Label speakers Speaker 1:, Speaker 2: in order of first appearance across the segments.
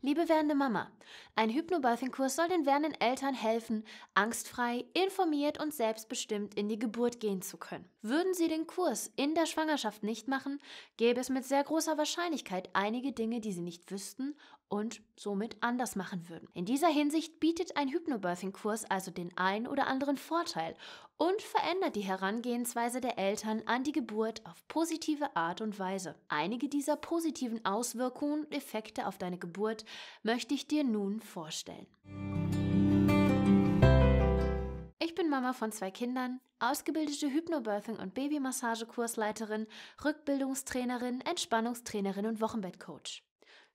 Speaker 1: Liebe werdende Mama, ein Hypnobirthing-Kurs soll den werdenden Eltern helfen, angstfrei, informiert und selbstbestimmt in die Geburt gehen zu können. Würden sie den Kurs in der Schwangerschaft nicht machen, gäbe es mit sehr großer Wahrscheinlichkeit einige Dinge, die sie nicht wüssten und somit anders machen würden. In dieser Hinsicht bietet ein Hypnobirthing-Kurs also den ein oder anderen Vorteil und verändert die Herangehensweise der Eltern an die Geburt auf positive Art und Weise. Einige dieser positiven Auswirkungen und Effekte auf deine Geburt möchte ich dir nun vorstellen. Ich bin Mama von 2 Kindern, ausgebildete Hypnobirthing- und Babymassagekursleiterin, Rückbildungstrainerin, Entspannungstrainerin und Wochenbettcoach.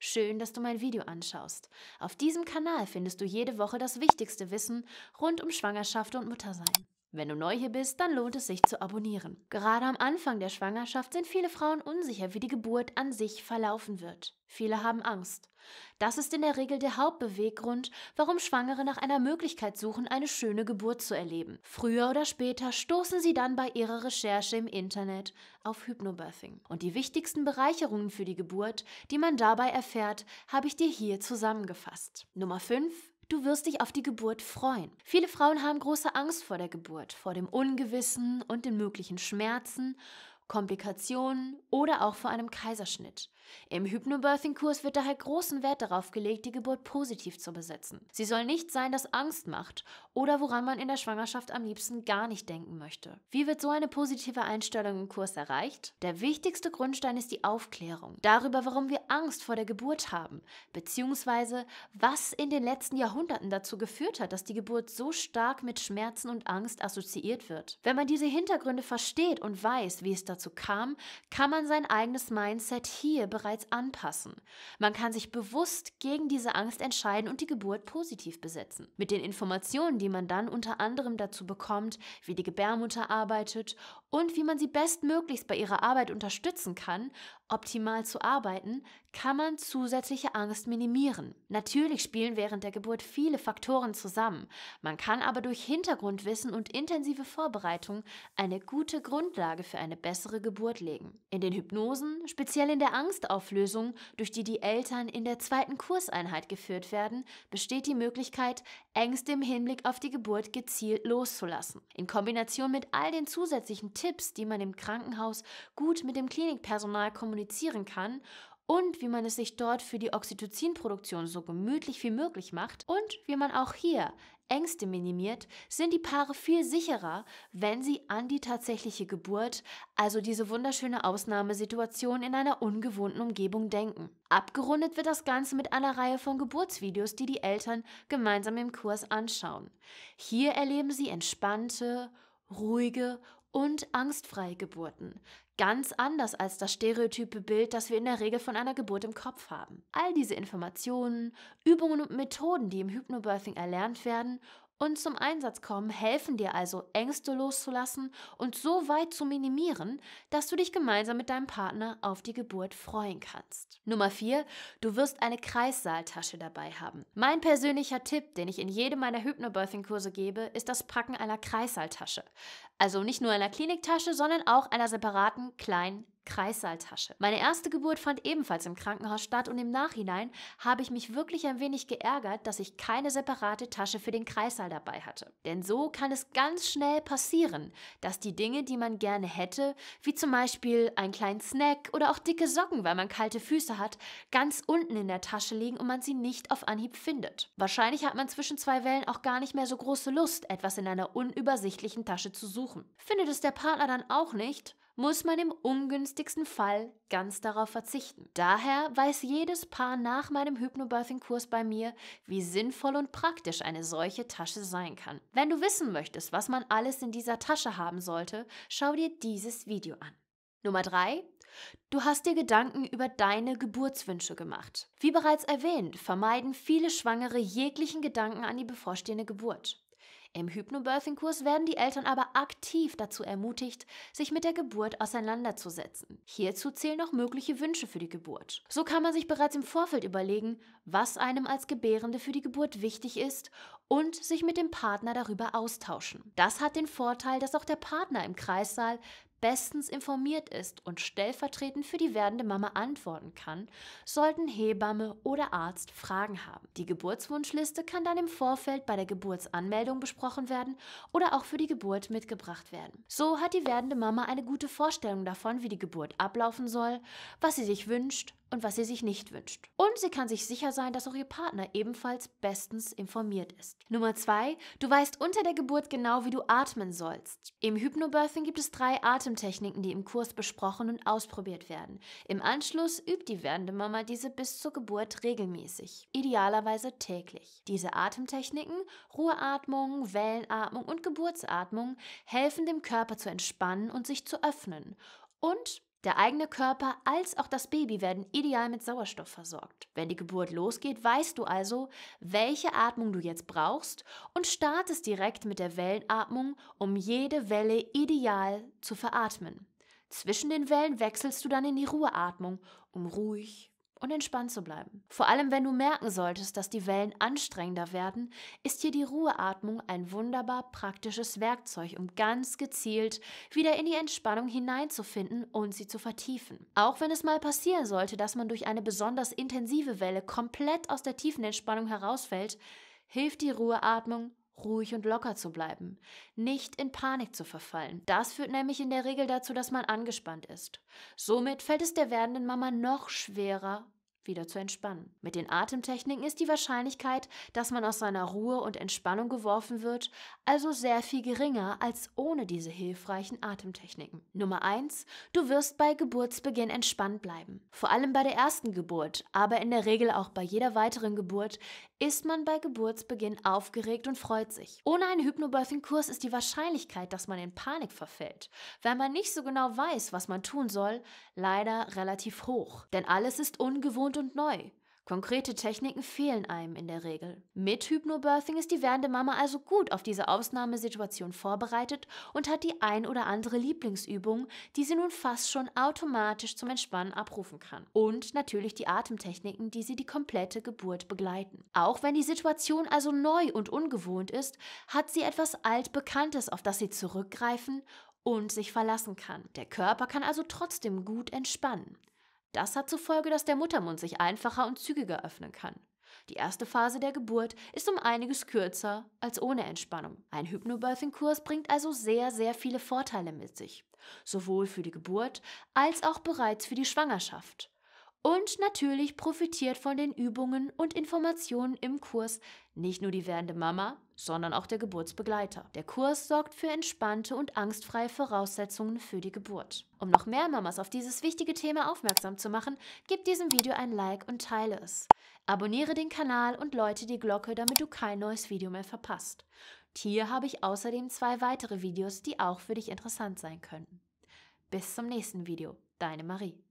Speaker 1: Schön, dass du mein Video anschaust. Auf diesem Kanal findest du jede Woche das wichtigste Wissen rund um Schwangerschaft und Muttersein. Wenn du neu hier bist, dann lohnt es sich zu abonnieren. Gerade am Anfang der Schwangerschaft sind viele Frauen unsicher, wie die Geburt an sich verlaufen wird. Viele haben Angst. Das ist in der Regel der Hauptbeweggrund, warum Schwangere nach einer Möglichkeit suchen, eine schöne Geburt zu erleben. Früher oder später stoßen sie dann bei ihrer Recherche im Internet auf Hypnobirthing. Und die wichtigsten Bereicherungen für die Geburt, die man dabei erfährt, habe ich dir hier zusammengefasst. Nummer 5. Du wirst dich auf die Geburt freuen. Viele Frauen haben große Angst vor der Geburt, vor dem Ungewissen und den möglichen Schmerzen, Komplikationen oder auch vor einem Kaiserschnitt. Im Hypnobirthing-Kurs wird daher großen Wert darauf gelegt, die Geburt positiv zu besetzen. Sie soll nicht sein, dass Angst macht oder woran man in der Schwangerschaft am liebsten gar nicht denken möchte. Wie wird so eine positive Einstellung im Kurs erreicht? Der wichtigste Grundstein ist die Aufklärung darüber, warum wir Angst vor der Geburt haben, beziehungsweise was in den letzten Jahrhunderten dazu geführt hat, dass die Geburt so stark mit Schmerzen und Angst assoziiert wird. Wenn man diese Hintergründe versteht und weiß, wie es dazu kam, kann man sein eigenes Mindset hier bereits anpassen. Man kann sich bewusst gegen diese Angst entscheiden und die Geburt positiv besetzen. Mit den Informationen, die man dann unter anderem dazu bekommt, wie die Gebärmutter arbeitet und wie man sie bestmöglichst bei ihrer Arbeit unterstützen kann, optimal zu arbeiten, kann man zusätzliche Angst minimieren. Natürlich spielen während der Geburt viele Faktoren zusammen. Man kann aber durch Hintergrundwissen und intensive Vorbereitung eine gute Grundlage für eine bessere Geburt legen. In den Hypnosen, speziell in der Angstauflösung, durch die die Eltern in der 2. Kurseinheit geführt werden, besteht die Möglichkeit, Ängste im Hinblick auf die Geburt gezielt loszulassen. In Kombination mit all den zusätzlichen Tipps, die man im Krankenhaus gut mit dem Klinikpersonal kommunizieren kann und wie man es sich dort für die Oxytocinproduktion so gemütlich wie möglich macht und wie man auch hier Ängste minimiert, sind die Paare viel sicherer, wenn sie an die tatsächliche Geburt, also diese wunderschöne Ausnahmesituation in einer ungewohnten Umgebung denken. Abgerundet wird das Ganze mit einer Reihe von Geburtsvideos, die die Eltern gemeinsam im Kurs anschauen. Hier erleben sie entspannte, ruhige und angstfreie Geburten. Ganz anders als das stereotype Bild, das wir in der Regel von einer Geburt im Kopf haben. All diese Informationen, Übungen und Methoden, die im Hypnobirthing erlernt werden und zum Einsatz kommen, helfen dir also, Ängste loszulassen und so weit zu minimieren, dass du dich gemeinsam mit deinem Partner auf die Geburt freuen kannst. Nummer 4. Du wirst eine Kreissaaltasche dabei haben. Mein persönlicher Tipp, den ich in jedem meiner Hypnobirthing-Kurse gebe, ist das Packen einer Kreissaaltasche. Also nicht nur einer Kliniktasche, sondern auch einer separaten kleinen Kreissaaltasche. Meine erste Geburt fand ebenfalls im Krankenhaus statt und im Nachhinein habe ich mich wirklich ein wenig geärgert, dass ich keine separate Tasche für den Kreissaal dabei hatte. Denn so kann es ganz schnell passieren, dass die Dinge, die man gerne hätte, wie zum Beispiel einen kleinen Snack oder auch dicke Socken, weil man kalte Füße hat, ganz unten in der Tasche liegen und man sie nicht auf Anhieb findet. Wahrscheinlich hat man zwischen 2 Wellen auch gar nicht mehr so große Lust, etwas in einer unübersichtlichen Tasche zu suchen. Findet es der Partner dann auch nicht, muss man im ungünstigsten Fall ganz darauf verzichten. Daher weiß jedes Paar nach meinem Hypnobirthing-Kurs bei mir, wie sinnvoll und praktisch eine solche Tasche sein kann. Wenn du wissen möchtest, was man alles in dieser Tasche haben sollte, schau dir dieses Video an. Nummer 3. Du hast dir Gedanken über deine Geburtswünsche gemacht. Wie bereits erwähnt, vermeiden viele Schwangere jeglichen Gedanken an die bevorstehende Geburt. Im Hypnobirthing-Kurs werden die Eltern aber aktiv dazu ermutigt, sich mit der Geburt auseinanderzusetzen. Hierzu zählen auch mögliche Wünsche für die Geburt. So kann man sich bereits im Vorfeld überlegen, was einem als Gebärende für die Geburt wichtig ist und sich mit dem Partner darüber austauschen. Das hat den Vorteil, dass auch der Partner im Kreissaal bestens informiert ist und stellvertretend für die werdende Mama antworten kann, sollten Hebamme oder Arzt Fragen haben. Die Geburtswunschliste kann dann im Vorfeld bei der Geburtsanmeldung besprochen werden oder auch für die Geburt mitgebracht werden. So hat die werdende Mama eine gute Vorstellung davon, wie die Geburt ablaufen soll, was sie sich wünscht und was sie sich nicht wünscht. Und sie kann sich sicher sein, dass auch ihr Partner ebenfalls bestens informiert ist. Nummer 2. Du weißt unter der Geburt genau, wie du atmen sollst. Im Hypnobirthing gibt es 3 Atemtechniken, die im Kurs besprochen und ausprobiert werden. Im Anschluss übt die werdende Mama diese bis zur Geburt regelmäßig, idealerweise täglich. Diese Atemtechniken, Ruheatmung, Wellenatmung und Geburtsatmung, helfen dem Körper zu entspannen und sich zu öffnen. Und der eigene Körper als auch das Baby werden ideal mit Sauerstoff versorgt. Wenn die Geburt losgeht, weißt du also, welche Atmung du jetzt brauchst und startest direkt mit der Wellenatmung, um jede Welle ideal zu veratmen. Zwischen den Wellen wechselst du dann in die Ruheatmung, um ruhig und entspannt zu bleiben. Vor allem, wenn du merken solltest, dass die Wellen anstrengender werden, ist hier die Ruheatmung ein wunderbar praktisches Werkzeug, um ganz gezielt wieder in die Entspannung hineinzufinden und sie zu vertiefen. Auch wenn es mal passieren sollte, dass man durch eine besonders intensive Welle komplett aus der tiefen Entspannung herausfällt, hilft die Ruheatmung, ruhig und locker zu bleiben, nicht in Panik zu verfallen. Das führt nämlich in der Regel dazu, dass man angespannt ist. Somit fällt es der werdenden Mama noch schwerer, wieder zu entspannen. Mit den Atemtechniken ist die Wahrscheinlichkeit, dass man aus seiner Ruhe und Entspannung geworfen wird, also sehr viel geringer als ohne diese hilfreichen Atemtechniken. Nummer 1. Du wirst bei Geburtsbeginn entspannt bleiben. Vor allem bei der ersten Geburt, aber in der Regel auch bei jeder weiteren Geburt, ist man bei Geburtsbeginn aufgeregt und freut sich. Ohne einen Hypnobirthing-Kurs ist die Wahrscheinlichkeit, dass man in Panik verfällt, weil man nicht so genau weiß, was man tun soll, leider relativ hoch. Denn alles ist ungewohnt und neu. Konkrete Techniken fehlen einem in der Regel. Mit Hypnobirthing ist die werdende Mama also gut auf diese Ausnahmesituation vorbereitet und hat die ein oder andere Lieblingsübung, die sie nun fast schon automatisch zum Entspannen abrufen kann. Und natürlich die Atemtechniken, die sie die komplette Geburt begleiten. Auch wenn die Situation also neu und ungewohnt ist, hat sie etwas Altbekanntes, auf das sie zurückgreifen und sich verlassen kann. Der Körper kann also trotzdem gut entspannen. Das hat zur Folge, dass der Muttermund sich einfacher und zügiger öffnen kann. Die erste Phase der Geburt ist um einiges kürzer als ohne Entspannung. Ein Hypnobirthing-Kurs bringt also sehr, sehr viele Vorteile mit sich. Sowohl für die Geburt als auch bereits für die Schwangerschaft. Und natürlich profitiert von den Übungen und Informationen im Kurs nicht nur die werdende Mama, sondern auch der Geburtsbegleiter. Der Kurs sorgt für entspannte und angstfreie Voraussetzungen für die Geburt. Um noch mehr Mamas auf dieses wichtige Thema aufmerksam zu machen, gib diesem Video ein Like und teile es. Abonniere den Kanal und läute die Glocke, damit du kein neues Video mehr verpasst. Hier habe ich außerdem 2 weitere Videos, die auch für dich interessant sein könnten. Bis zum nächsten Video. Deine Marie.